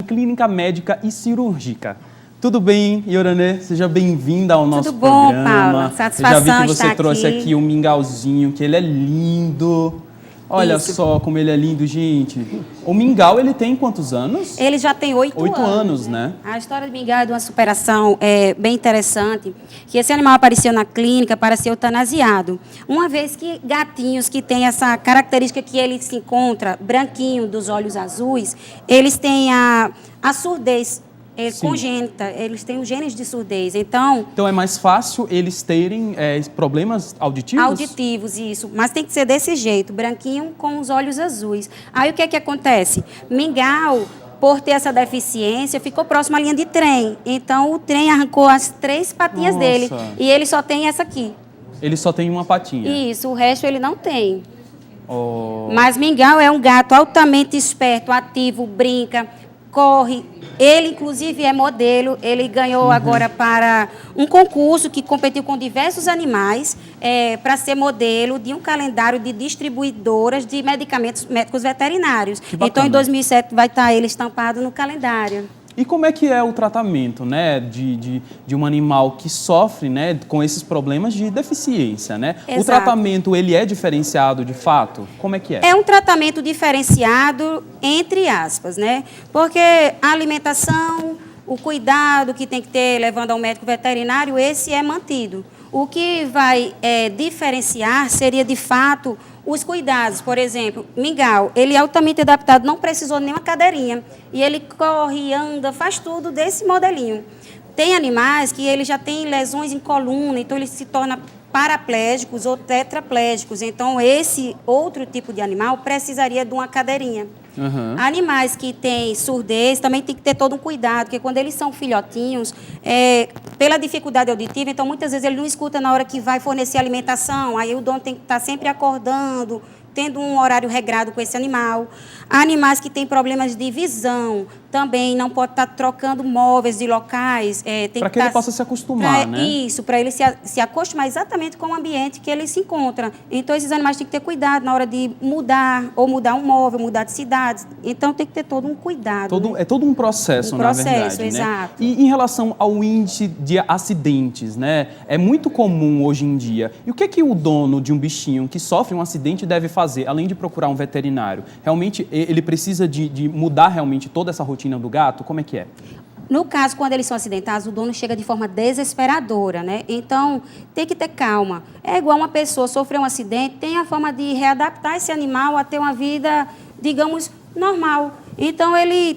clínica médica e cirúrgica. Tudo bem, Yoranê? Seja bem-vinda ao nosso Tudo bom, programa. Paula? Satisfação Eu já vi que você estar trouxe aqui um mingauzinho, que ele é lindo. Olha Isso. só como ele é lindo, gente. O mingau, ele tem quantos anos? Ele já tem 8 anos. 8 anos, né? A história do mingau é de uma superação bem interessante, que esse animal apareceu na clínica para ser eutanasiado. Uma vez que gatinhos que têm essa característica que ele se encontra, branquinho, dos olhos azuis, eles têm a surdez congênita, eles têm os genes de surdez. Então é mais fácil eles terem problemas auditivos? Auditivos, isso. Mas tem que ser desse jeito, branquinho com os olhos azuis. Aí o que é que acontece? Mingau, por ter essa deficiência, ficou próximo à linha de trem. Então o trem arrancou as 3 patinhas dele. E ele só tem essa aqui. Ele só tem uma patinha? Isso, o resto ele não tem. Oh. Mas Mingau é um gato altamente esperto, ativo, brinca, corre. Ele, inclusive, é modelo. Ele ganhou agora para um concurso que competiu com diversos animais para ser modelo de um calendário de distribuidoras de medicamentos médicos veterinários. Então, em 2007, vai estar ele estampado no calendário. E como é que é o tratamento, né, de um animal que sofre, né, com esses problemas de deficiência, né? Exato. O tratamento, ele é diferenciado de fato? Como é que é? É um tratamento diferenciado, entre aspas, né? Porque a alimentação, o cuidado que tem que ter levando ao médico veterinário, esse é mantido. O que vai diferenciar seria, de fato, os cuidados. Por exemplo, Mingau, ele é altamente adaptado, não precisou nem uma cadeirinha. E ele corre, anda, faz tudo desse modelinho. Tem animais que ele já tem lesões em coluna, então ele se torna paraplégicos ou tetraplégicos. Então, esse outro tipo de animal precisaria de uma cadeirinha. Animais que têm surdez também tem que ter todo um cuidado, porque quando eles são filhotinhos, pela dificuldade auditiva, então muitas vezes ele não escuta na hora que vai fornecer alimentação, aí o dono tem que estar sempre acordando, tendo um horário regrado com esse animal. Animais que têm problemas de visão, também não pode estar trocando móveis de locais. Para que ele possa se acostumar, né? Isso, para ele se acostumar exatamente com o ambiente que ele se encontra. Então, esses animais têm que ter cuidado na hora de mudar, ou mudar um móvel, mudar de cidade. Então, tem que ter todo um cuidado. É todo um processo, na verdade, exato. Né? E em relação ao índice de acidentes, né? É muito comum hoje em dia. E o que é que o dono de um bichinho que sofre um acidente deve fazer, além de procurar um veterinário? Realmente, ele precisa de mudar realmente toda essa rotina do gato? Como é que é? No caso, quando eles são acidentados, o dono chega de forma desesperadora, né? Então, tem que ter calma. É igual uma pessoa sofrer um acidente, tem a forma de readaptar esse animal a ter uma vida, digamos, normal. Então, ele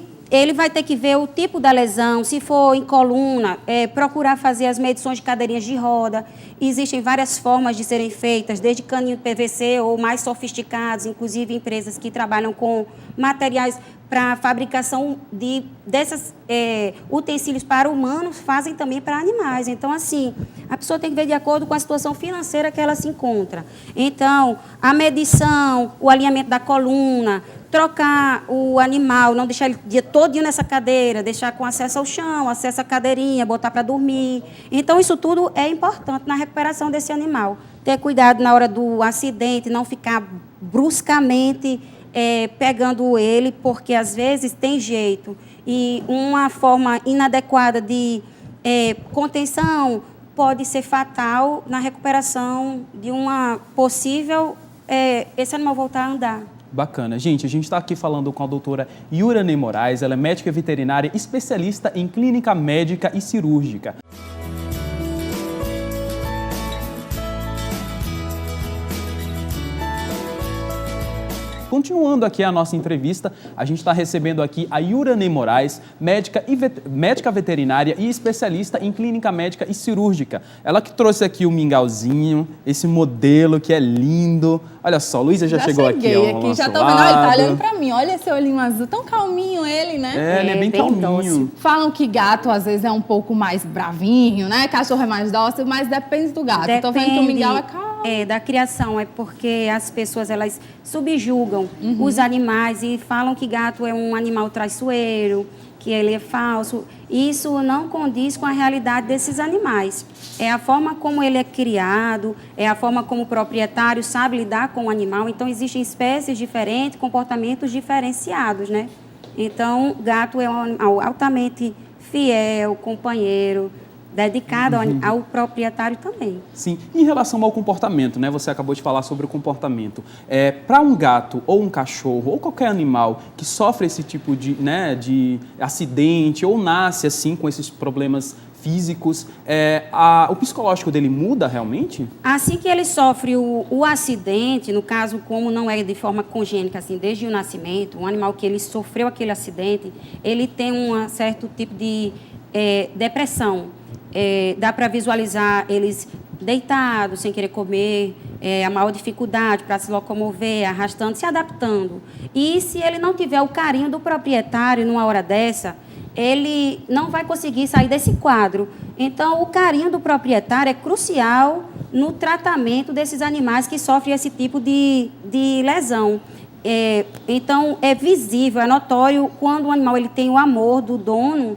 vai ter que ver o tipo da lesão, se for em coluna, procurar fazer as medições de cadeirinhas de roda. Existem várias formas de serem feitas, desde caninho de PVC ou mais sofisticados, inclusive empresas que trabalham com materiais para fabricação desses utensílios para humanos, fazem também para animais. Então, assim, a pessoa tem que ver de acordo com a situação financeira que ela se encontra. Então, a medição, o alinhamento da coluna, trocar o animal, não deixar ele o dia todinho nessa cadeira, deixar com acesso ao chão, acesso à cadeirinha, botar para dormir. Então, isso tudo é importante na recuperação desse animal. Ter cuidado na hora do acidente, não ficar bruscamente pegando ele, porque às vezes tem jeito. E uma forma inadequada de contenção pode ser fatal na recuperação de uma possível esse animal voltar a andar. Bacana. Gente, a gente está aqui falando com a doutora Yoranê Moraes, ela é médica veterinária, especialista em clínica médica e cirúrgica. Continuando aqui a nossa entrevista, a gente está recebendo aqui a Yoranê Moraes, médica veterinária e especialista em clínica médica e cirúrgica. Ela que trouxe aqui o mingauzinho, esse modelo que é lindo. Olha só, Luísa já chegou aqui ao nosso já tô vendo, lado. ele tá olhando pra mim, olha esse olhinho azul, tão calminho ele, né? Ele é bem calminho. Dócil. Falam que gato às vezes é um pouco mais bravinho, né? Cachorro é mais dócil, mas depende do gato. Depende, tô vendo que o mingau é calmo. Da criação, é porque as pessoas elas subjugam os animais e falam que gato é um animal traiçoeiro, que ele é falso. Isso não condiz com a realidade desses animais. É a forma como ele é criado, é a forma como o proprietário sabe lidar com o animal. Então, existem espécies diferentes, comportamentos diferenciados, né? Então, gato é um animal altamente fiel, companheiro, dedicado ao proprietário também. Sim. Em relação ao comportamento, né? Você acabou de falar sobre o comportamento. Para um gato ou um cachorro ou qualquer animal que sofre esse tipo de, né, de acidente ou nasce assim com esses problemas físicos, o psicológico dele muda realmente? Assim que ele sofre o acidente, no caso, como não é de forma congênita, assim, desde o nascimento, um animal que ele sofreu aquele acidente, ele tem um certo tipo de depressão. Dá para visualizar eles deitados, sem querer comer, a maior dificuldade para se locomover, arrastando, se adaptando. E se ele não tiver o carinho do proprietário numa hora dessa, ele não vai conseguir sair desse quadro. Então, o carinho do proprietário é crucial no tratamento desses animais que sofrem esse tipo de lesão. Então, é visível, é notório, quando o animal ele tem o amor do dono,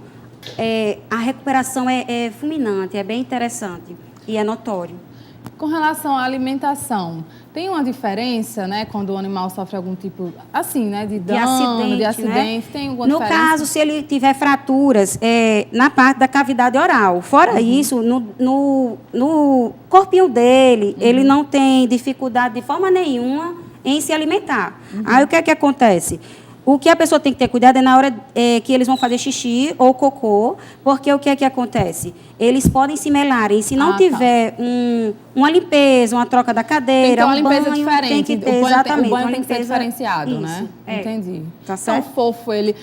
a recuperação é fulminante, é bem interessante e é notório. Com relação à alimentação, tem uma diferença, né, quando o animal sofre algum tipo, assim, né, de dano, de acidente, né? Tem alguma diferença? No caso, se ele tiver fraturas na parte da cavidade oral, fora isso, no corpinho dele, ele não tem dificuldade de forma nenhuma em se alimentar. Aí o que é que acontece? O que a pessoa tem que ter cuidado é na hora que eles vão fazer xixi ou cocô, porque o que é que acontece? Eles podem se melarem. Se não tiver uma limpeza, uma troca da cadeira, uma limpeza banho, diferente. Tem que ter, exatamente. O banho tem que ser limpeza, diferenciado, isso, né? Entendi. Tá certo? Tão fofo ele.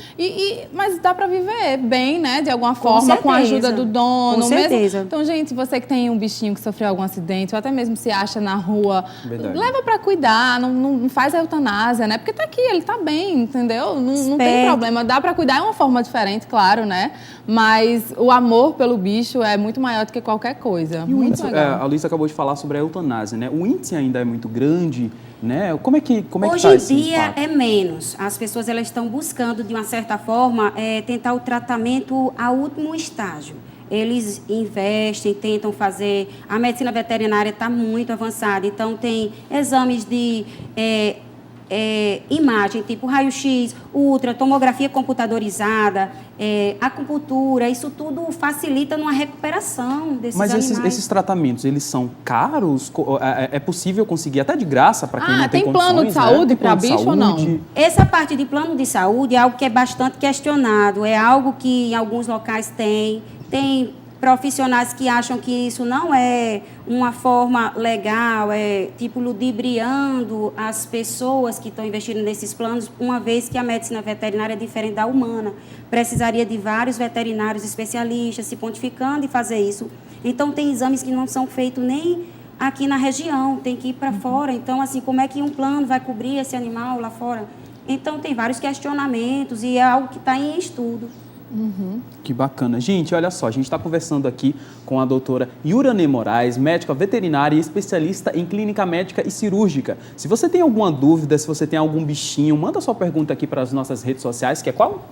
Mas dá para viver bem, né? De alguma forma, com a ajuda do dono. Com certeza. Mesmo. Então, gente, você que tem um bichinho que sofreu algum acidente, ou até mesmo se acha na rua, leva para cuidar, não faz a eutanásia, né? Porque tá aqui, ele tá bem, entendeu? Não tem problema. Dá para cuidar, é uma forma diferente, claro, né? Mas o amor pelo bicho é muito maior do que qualquer coisa. E muito legal. A Luísa acabou de falar sobre a eutanásia, né? O índice ainda é muito grande, né? Como é que Hoje tá em esse dia impacto? é menos. As pessoas elas estão buscando, de uma certa forma, tentar o tratamento ao último estágio. Eles investem, tentam fazer... A medicina veterinária está muito avançada, então tem exames de... imagem, tipo raio-x, ultra, tomografia computadorizada, acupuntura, isso tudo facilita numa recuperação desses animais. Mas esses tratamentos, eles são caros? É possível conseguir até de graça para quem não tem condições? Plano de saúde para bicho ou não? Essa parte de plano de saúde é algo que é bastante questionado, é algo que em alguns locais tem profissionais que acham que isso não é uma forma legal, tipo ludibriando as pessoas que estão investindo nesses planos, uma vez que a medicina veterinária é diferente da humana. Precisaria de vários veterinários especialistas se pontificando e fazer isso. Então, tem exames que não são feitos nem aqui na região, tem que ir para fora. Então, assim, como é que um plano vai cobrir esse animal lá fora? Então, tem vários questionamentos e é algo que está em estudo. Que bacana. Gente, olha só, a gente está conversando aqui com a doutora Yurane Moraes, médica veterinária e especialista em clínica médica e cirúrgica. Se você tem alguma dúvida, se você tem algum bichinho, manda sua pergunta aqui para as nossas redes sociais, que é qual?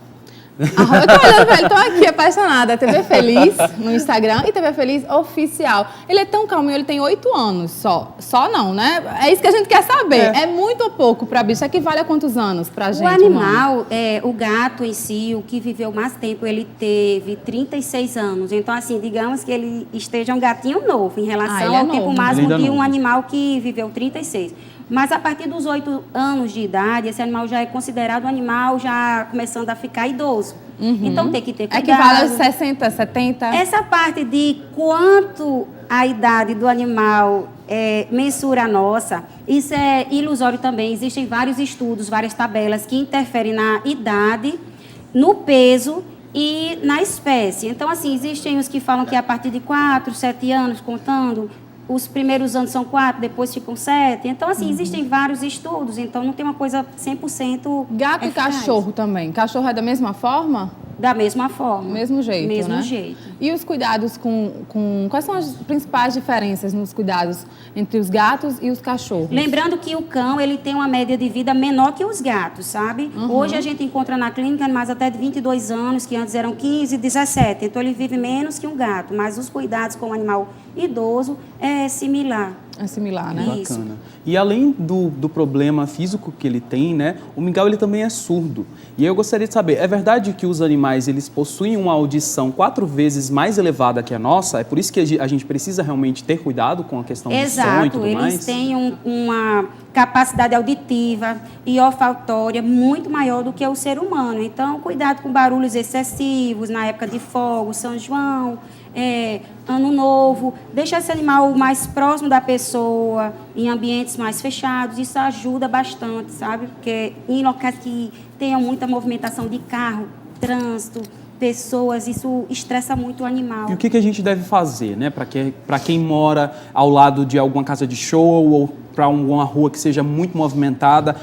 Eu tô olhando pra ele, tô aqui apaixonada. TV Feliz no Instagram e TV Feliz Oficial. Ele é tão calminho, ele tem 8 anos só. Só não, né? É isso que a gente quer saber. É muito ou pouco pra bicho? Equivale a quantos anos pra gente? O animal, o gato em si, o que viveu mais tempo, ele teve 36 anos. Então, assim, digamos que ele esteja um gatinho novo em relação ao tempo máximo de um animal que viveu 36. Mas a partir dos 8 anos de idade, esse animal já é considerado um animal já começando a ficar idoso. Então tem que ter cuidado. Equivale aos 60, 70? Essa parte de quanto a idade do animal mensura a nossa, isso é ilusório também. Existem vários estudos, várias tabelas que interferem na idade, no peso e na espécie. Então, assim, existem os que falam que é a partir de 4, 7 anos, contando... Os primeiros anos são 4, depois ficam 7. Então, assim, existem vários estudos. Então, não tem uma coisa 100% Gato e cachorro também. Cachorro é da mesma forma? Da mesma forma. Mesmo jeito, Mesmo né? jeito. E os cuidados quais são as principais diferenças nos cuidados entre os gatos e os cachorros? Lembrando que o cão, ele tem uma média de vida menor que os gatos, sabe? Hoje a gente encontra na clínica animais até de 22 anos, que antes eram 15, 17. Então, ele vive menos que um gato. Mas os cuidados com o animal idoso é similar. assimilar, né? Isso. Bacana. E além do problema físico que ele tem, né, o mingau ele também é surdo. E eu gostaria de saber, é verdade que os animais eles possuem uma audição 4 vezes mais elevada que a nossa? É por isso que a gente precisa realmente ter cuidado com a questão do som e Exato, tudo eles mais? têm uma capacidade auditiva e olfatória muito maior do que o ser humano. Então, cuidado com barulhos excessivos na época de fogo, São João, Ano Novo. Deixa esse animal mais próximo da pessoa, em ambientes mais fechados. Isso ajuda bastante, sabe? Porque em locais que tenham muita movimentação de carro, trânsito, pessoas, isso estressa muito o animal. E o que a gente deve fazer, né, para quem mora ao lado de alguma casa de show ou para uma rua que seja muito movimentada,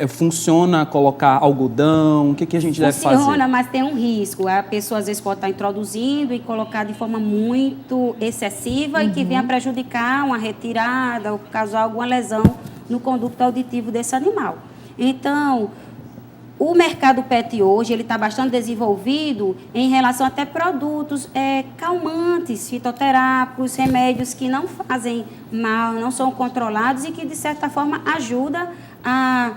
funciona colocar algodão? O que a gente deve fazer? Funciona, mas tem um risco. A pessoa às vezes pode estar introduzindo e colocar de forma muito excessiva e que venha prejudicar uma retirada ou causar alguma lesão no conduto auditivo desse animal. Então, o mercado pet hoje ele está bastante desenvolvido em relação até produtos calmantes, fitoterápicos, remédios que não fazem mal, não são controlados e que, de certa forma, ajudam a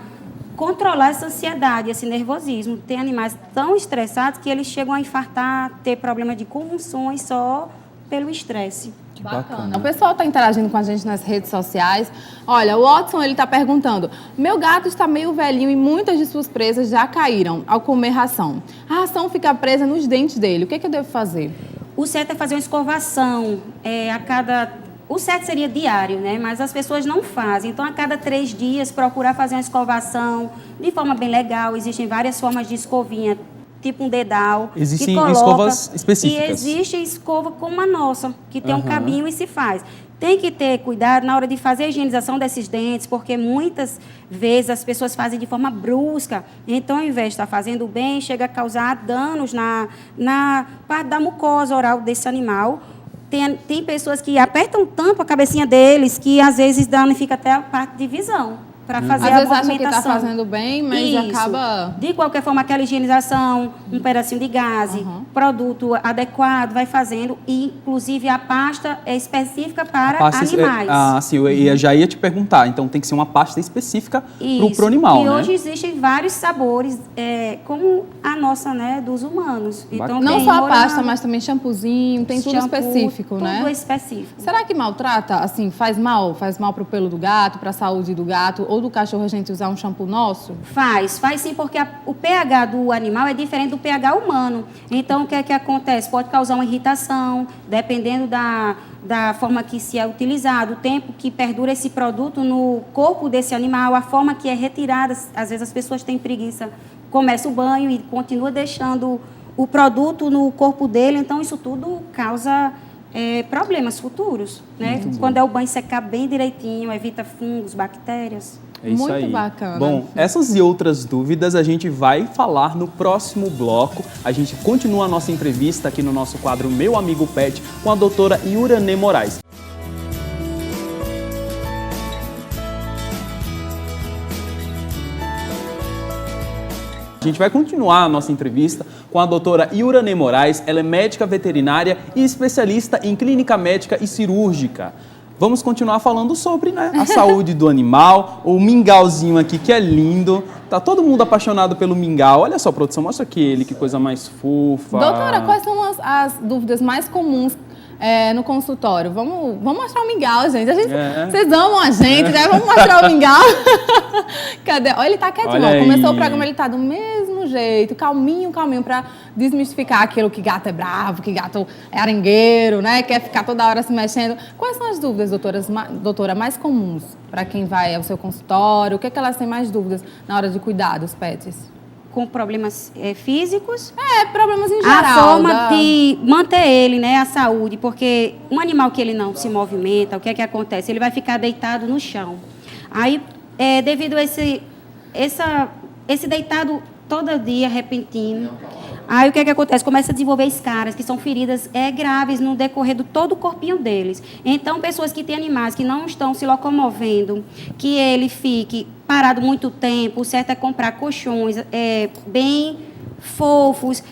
controlar essa ansiedade, esse nervosismo. Tem animais tão estressados que eles chegam a infartar, ter problema de convulsões só pelo estresse. Bacana. O pessoal está interagindo com a gente nas redes sociais. Olha, o Watson ele está perguntando: meu gato está meio velhinho e muitas de suas presas já caíram ao comer ração. A ração fica presa nos dentes dele. O que eu devo fazer? O certo é fazer uma escovação O certo seria diário, né? Mas as pessoas não fazem. Então, a cada 3 dias, procurar fazer uma escovação de forma bem legal. Existem várias formas de escovinha, tipo um dedal. Existem que coloca, escovas específicas. E existe escova como a nossa, que tem um cabinho e se faz. Tem que ter cuidado na hora de fazer a higienização desses dentes, porque muitas vezes as pessoas fazem de forma brusca. Então, ao invés de estar fazendo bem, chega a causar danos na parte da mucosa oral desse animal. Tem pessoas que apertam tanto a cabecinha deles que, às vezes, danifica até a parte de visão. Para fazer Às a vezes acha que movimentação. está fazendo bem, mas acaba... De qualquer forma, aquela higienização, um pedacinho de gaze, produto adequado, vai fazendo. E, inclusive, a pasta é específica para animais. Sim, eu já ia te perguntar. Então, tem que ser uma pasta específica para o animal, e né? hoje existem vários sabores, como a nossa, né, dos humanos. Então, não tem só a pasta, morango, mas também shampoozinho, tem tudo shampoo, específico, né? Tudo específico. Será que maltrata, assim, faz mal? Faz mal para o pelo do gato, para a saúde do gato ou do cachorro a gente usar um shampoo nosso? Faz sim, porque o pH do animal é diferente do pH humano. Então, o que é que acontece? Pode causar uma irritação, dependendo da forma que se é utilizado, o tempo que perdura esse produto no corpo desse animal, a forma que é retirada. Às vezes as pessoas têm preguiça, começa o banho e continua deixando o produto no corpo dele. Então, isso tudo causa problemas futuros, né? Quando é o banho secar bem direitinho, evita fungos, bactérias. É isso Muito aí. bacana. Bom, essas e outras dúvidas a gente vai falar no próximo bloco. A gente continua a nossa entrevista aqui no nosso quadro Meu Amigo Pet com a doutora Iurane Moraes. A gente vai continuar a nossa entrevista com a doutora Iurane Moraes. Ela é médica veterinária e especialista em clínica médica e cirúrgica. Vamos continuar falando sobre, né, a saúde do animal, o mingauzinho aqui, que é lindo. Tá todo mundo apaixonado pelo mingau. Olha só, produção, mostra aqui ele, que coisa mais fofa. Doutora, quais são as dúvidas mais comuns no consultório? Vamos mostrar o mingau, gente. Vocês amam a gente, né? Vamos mostrar o mingau. Cadê? Olha, ele tá quietinho. Olha Começou aí. o programa, ele tá do mesmo jeito, calminho, para desmistificar aquilo que gato é bravo, que gato é arengueiro, né? Quer ficar toda hora se mexendo. Quais são as dúvidas, doutora, mais comuns para quem vai ao seu consultório? O que é que elas têm mais dúvidas na hora de cuidar dos pets? Com problemas físicos. Problemas em geral. A forma de manter ele, né, a saúde, porque um animal que ele não se movimenta, o que é que acontece? Ele vai ficar deitado no chão. Aí, devido a esse deitado todo dia, repentino, aí o que é que acontece? Começa a desenvolver escaras, que são feridas graves no decorrer de todo o corpinho deles. Então, pessoas que têm animais que não estão se locomovendo, que ele fique parado muito tempo, o certo é comprar colchões bem fofos,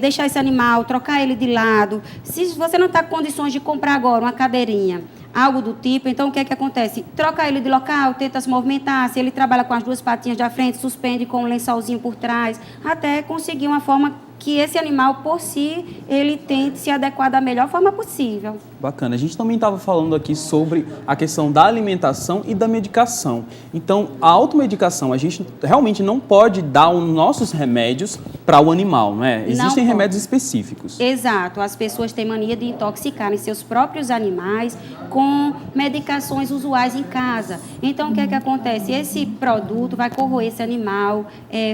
deixar esse animal, trocar ele de lado. Se você não está com condições de comprar agora uma cadeirinha, algo do tipo. Então, o que é que acontece? Troca ele de local, tenta se movimentar. Se ele trabalha com as duas patinhas da frente, suspende com um lençolzinho por trás, até conseguir uma forma que esse animal, por si, ele tente se adequar da melhor forma possível. Bacana. A gente também estava falando aqui sobre a questão da alimentação e da medicação. Então, a automedicação, a gente realmente não pode dar os nossos remédios para o animal, não é? Existem remédios específicos. Exato. As pessoas têm mania de intoxicarem seus próprios animais com medicações usuais em casa. Então, o que é que acontece? Esse produto vai corroer esse animal,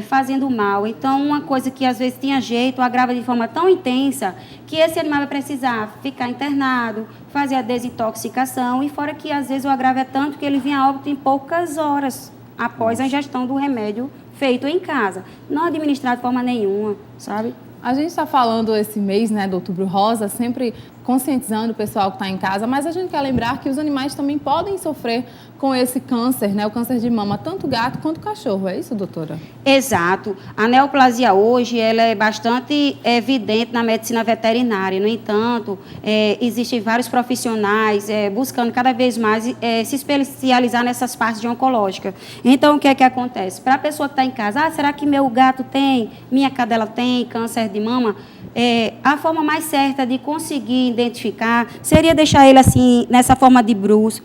fazendo mal. Então, uma coisa que às vezes tinha jeito, agrava de forma tão intensa que esse animal vai precisar ficar internado, fazer a desintoxicação, e fora que às vezes o agravo é tanto que ele vinha a óbito em poucas horas após a ingestão do remédio feito em casa, não administrado de forma nenhuma, sabe? A gente está falando esse mês, né, do Outubro Rosa, sempre conscientizando o pessoal que está em casa, mas a gente quer lembrar que os animais também podem sofrer com esse câncer, né, o câncer de mama, tanto gato quanto cachorro. É isso, doutora? Exato. A neoplasia hoje ela é bastante evidente na medicina veterinária. No entanto, existem vários profissionais buscando cada vez mais se especializar nessas partes de oncológica. Então, o que é que acontece? Para a pessoa que está em casa, será que meu gato tem, minha cadela tem câncer de mama? A forma mais certa de conseguir identificar seria deixar ele assim, nessa forma de bruços,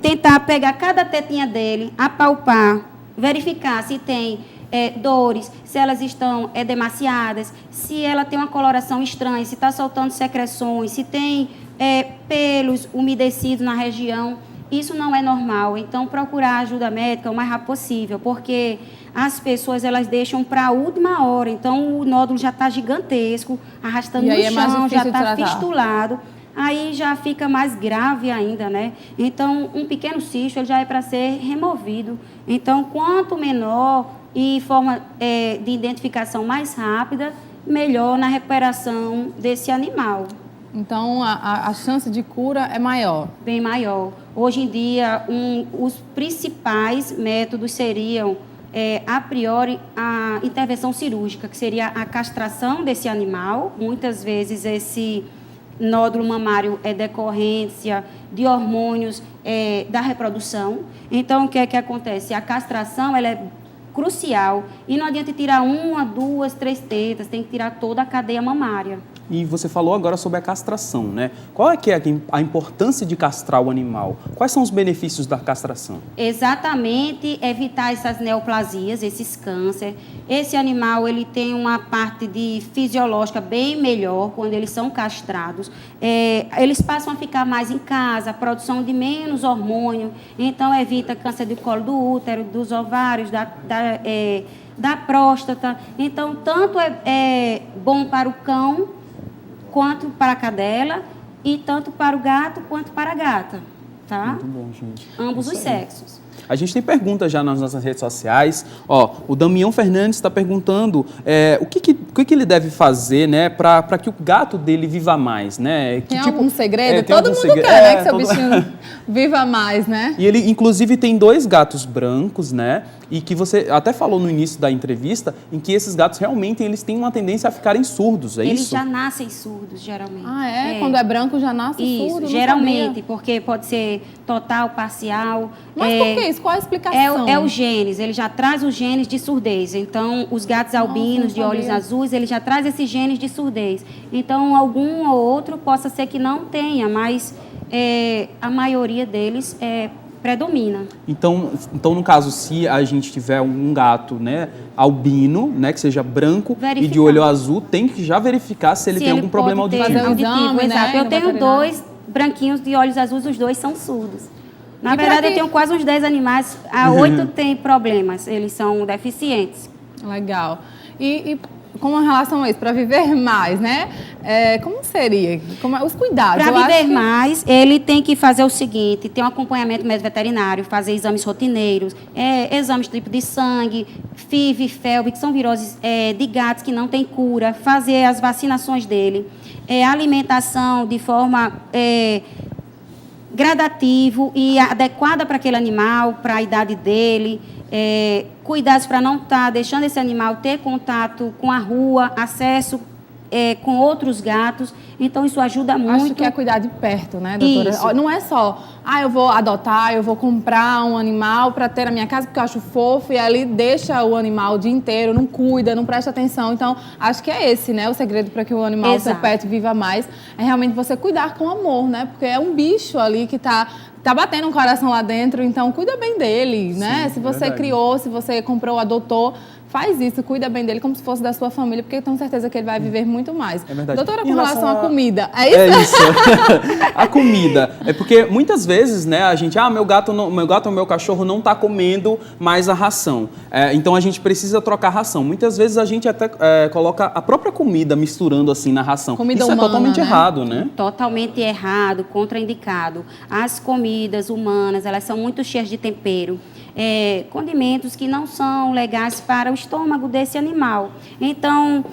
tentar pegar cada tetinha dele, apalpar, verificar se tem dores, se elas estão edemaciadas, se ela tem uma coloração estranha, se está soltando secreções, se tem pelos umedecidos na região. Isso não é normal. Então, procurar ajuda médica o mais rápido possível, porque as pessoas elas deixam para a última hora. Então, o nódulo já está gigantesco, arrastando no chão, já está fistulado. Aí já fica mais grave ainda, né? Então, um pequeno cisto ele já é para ser removido. Então, quanto menor e forma de identificação mais rápida, melhor na recuperação desse animal. Então, a chance de cura é maior? Bem maior. Hoje em dia, os principais métodos seriam, a priori, a intervenção cirúrgica, que seria a castração desse animal. Muitas vezes, esse nódulo mamário é decorrência de hormônios da reprodução. Então, o que é que acontece? A castração ela é crucial e não adianta tirar 1, 2, 3 tetas, tem que tirar toda a cadeia mamária. E você falou agora sobre a castração, né? Qual é que é a importância de castrar o animal? Quais são os benefícios da castração? Exatamente, evitar essas neoplasias, esses cânceres. Esse animal, ele tem uma parte fisiológica bem melhor quando eles são castrados. Eles passam a ficar mais em casa, produção de menos hormônio, então evita câncer do colo do útero, dos ovários, da próstata. Então, tanto é bom para o cão, quanto para a cadela, e tanto para o gato quanto para a gata, tá? Muito bom, gente. Ambos os sexos. A gente tem perguntas já nas nossas redes sociais. O Damião Fernandes está perguntando o que ele deve fazer, né, para que o gato dele viva mais, né? Tem algum segredo? Todo mundo quer, né, que seu bichinho viva mais, né? E ele, inclusive, tem 2 gatos brancos, né? E que você até falou no início da entrevista, em que esses gatos realmente eles têm uma tendência a ficarem surdos, é isso? Eles já nascem surdos, geralmente. Ah, é? Quando é branco já nasce surdo? Isso, geralmente, porque pode ser total, parcial. Mas por que isso? Qual a explicação? É os genes, ele já traz os genes de surdez. Então, os gatos albinos de olhos azuis, ele já traz esses genes de surdez. Então, algum ou outro possa ser que não tenha, mas a maioria deles predomina. Então, no caso, se a gente tiver um gato, né, albino, né, que seja branco e de olho azul, tem que já verificar se ele tem algum problema auditivo. Exato. Né, eu tenho 2 branquinhos de olhos azuis, os 2 são surdos. Na verdade, eu tenho quase uns 10 animais, 8 têm problemas, eles são deficientes. Legal. E com relação a isso, para viver mais, né? Como seria? Os cuidados? Para viver mais, ele tem que fazer o seguinte, ter um acompanhamento médico veterinário, fazer exames rotineiros, exames tipo de sangue, FIV, FeLV, que são viroses de gatos que não têm cura, fazer as vacinações dele, alimentação de forma gradativo e adequada para aquele animal, para a idade dele, cuidados para não estar deixando esse animal ter contato com a rua, acesso com outros gatos. Então, isso ajuda muito. Acho que é cuidar de perto, né, doutora? Isso. Não é só, eu vou adotar, eu vou comprar um animal para ter na minha casa porque eu acho fofo e ali deixa o animal o dia inteiro, não cuida, não presta atenção. Então, acho que é esse, né, o segredo para que o animal, seu pet, viva mais. É realmente você cuidar com amor, né? Porque é um bicho ali que tá batendo um coração lá dentro, então cuida bem dele, né? Se você criou, se você comprou, adotou, faz isso, cuida bem dele como se fosse da sua família, porque eu tenho certeza que ele vai viver muito mais. É verdade. Doutora, com relação à comida, é isso? É isso. A comida. É porque muitas vezes, né, a gente, meu gato ou meu cachorro não está comendo mais a ração. Então a gente precisa trocar a ração. Muitas vezes a gente até coloca a própria comida misturando assim na ração. Comida isso humana, é totalmente errado, né? Totalmente errado, contraindicado. As comidas humanas, elas são muito cheias de tempero. Condimentos que não são legais para o estômago desse animal. Então,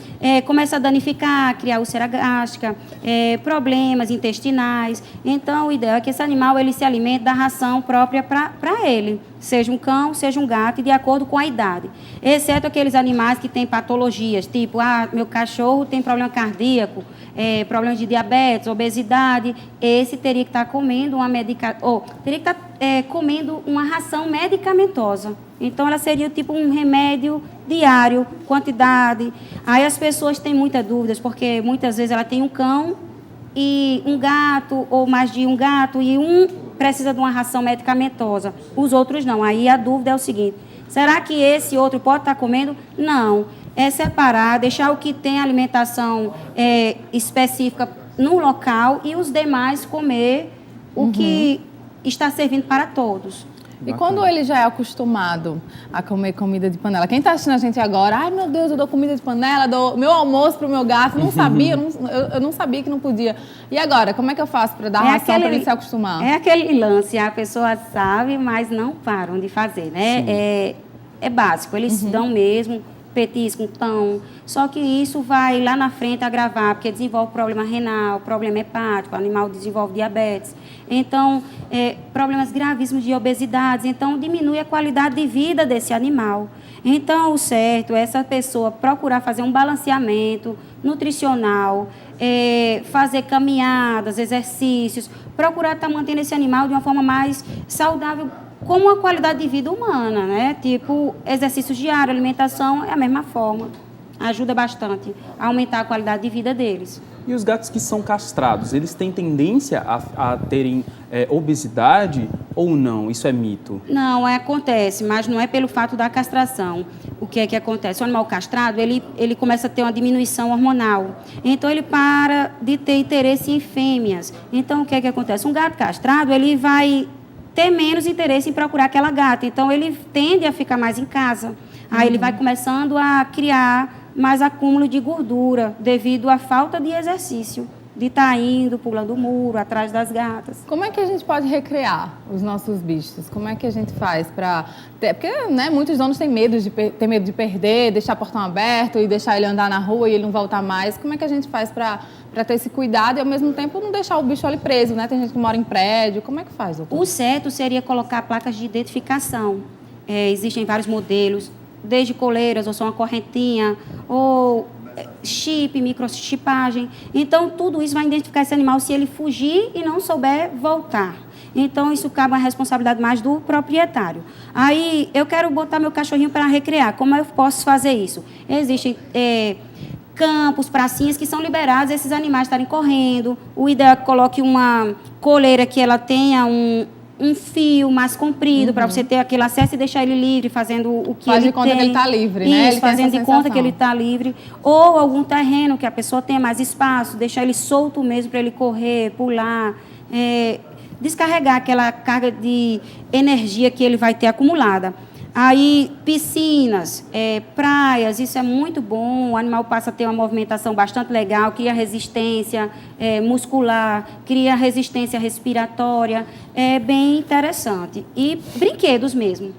começa a danificar, criar úlcera gástrica, problemas intestinais. Então, o ideal é que esse animal ele se alimente da ração própria para ele, seja um cão, seja um gato, de acordo com a idade. Exceto aqueles animais que têm patologias, tipo, meu cachorro tem problema cardíaco, problema de diabetes, obesidade, esse teria que estar comendo comendo uma ração medicamentosa. Então, ela seria tipo um remédio diário, quantidade. Aí as pessoas têm muitas dúvidas, porque muitas vezes ela tem um cão e um gato, ou mais de um gato, e um precisa de uma ração medicamentosa, os outros não. Aí a dúvida é o seguinte, será que esse outro pode estar comendo? Não. É separar, deixar o que tem alimentação específica no local e os demais comer o que está servindo para todos. E quando ele já é acostumado a comer comida de panela? Quem está assistindo a gente agora, ai meu Deus, eu dou comida de panela, dou meu almoço para o meu gato, não sabia, eu não sabia que não podia. E agora, como é que eu faço para dar ração para ele se acostumar? É aquele lance, a pessoa sabe, mas não param de fazer, né? É básico, eles dão mesmo, petisco, pão, só que isso vai lá na frente agravar, porque desenvolve problema renal, problema hepático, o animal desenvolve diabetes, então, problemas gravíssimos de obesidade, então diminui a qualidade de vida desse animal. Então, o certo é essa pessoa procurar fazer um balanceamento nutricional, fazer caminhadas, exercícios, procurar estar mantendo esse animal de uma forma mais saudável, como a qualidade de vida humana, né? Tipo, exercícios diários, alimentação, é a mesma forma. Ajuda bastante a aumentar a qualidade de vida deles. E os gatos que são castrados, eles têm tendência a terem obesidade ou não? Isso é mito? Não, acontece, mas não é pelo fato da castração. O que é que acontece? O animal castrado, ele começa a ter uma diminuição hormonal. Então, ele para de ter interesse em fêmeas. Então, o que é que acontece? Um gato castrado, ele vai ter menos interesse em procurar aquela gata. Então, ele tende a ficar mais em casa. Aí, ele vai começando a criar mais acúmulo de gordura devido à falta de exercício, de estar indo, pulando o muro, atrás das gatas. Como é que a gente pode recriar os nossos bichos? Como é que a gente faz para... Porque, né, muitos donos têm medo de perder, deixar o portão aberto e deixar ele andar na rua e ele não voltar mais. Como é que a gente faz para ter esse cuidado e, ao mesmo tempo, não deixar o bicho ali preso, né? Tem gente que mora em prédio. Como é que faz, doutor? O certo seria colocar placas de identificação. Existem vários modelos, desde coleiras, ou só uma correntinha, ou chip, microchipagem. Então, tudo isso vai identificar esse animal se ele fugir e não souber voltar. Então, isso cabe a responsabilidade mais do proprietário. Aí, eu quero botar meu cachorrinho para recrear. Como eu posso fazer isso? Existem campos, pracinhas que são liberados esses animais estarem correndo. O ideal é que coloque uma coleira que ela tenha um fio mais comprido para você ter aquele acesso e deixar ele livre, fazendo o que Faz ele de conta tem. que ele está livre, Isso, né? Ele fazendo de conta que ele está livre. Ou algum terreno que a pessoa tenha mais espaço, deixar ele solto mesmo para ele correr, pular, descarregar aquela carga de energia que ele vai ter acumulada. Aí, piscinas, praias, isso é muito bom, o animal passa a ter uma movimentação bastante legal, cria resistência muscular, cria resistência respiratória, é bem interessante. E brinquedos mesmo.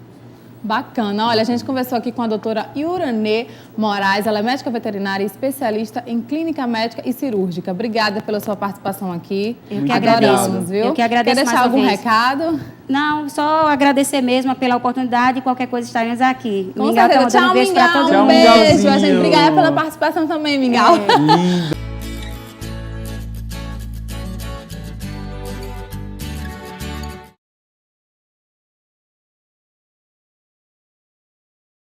Bacana. Olha, a gente conversou aqui com a doutora Yuranê Moraes, ela é médica veterinária e especialista em clínica médica e cirúrgica. Obrigada pela sua participação aqui. Eu que agradeço. Viu? Eu que agradeço. Quer deixar algum recado? Não, só agradecer mesmo pela oportunidade e qualquer coisa estaremos aqui. Com certeza. Tchau, Mingau. Um beijo. A gente obrigada pela participação também, Mingau. Lindo.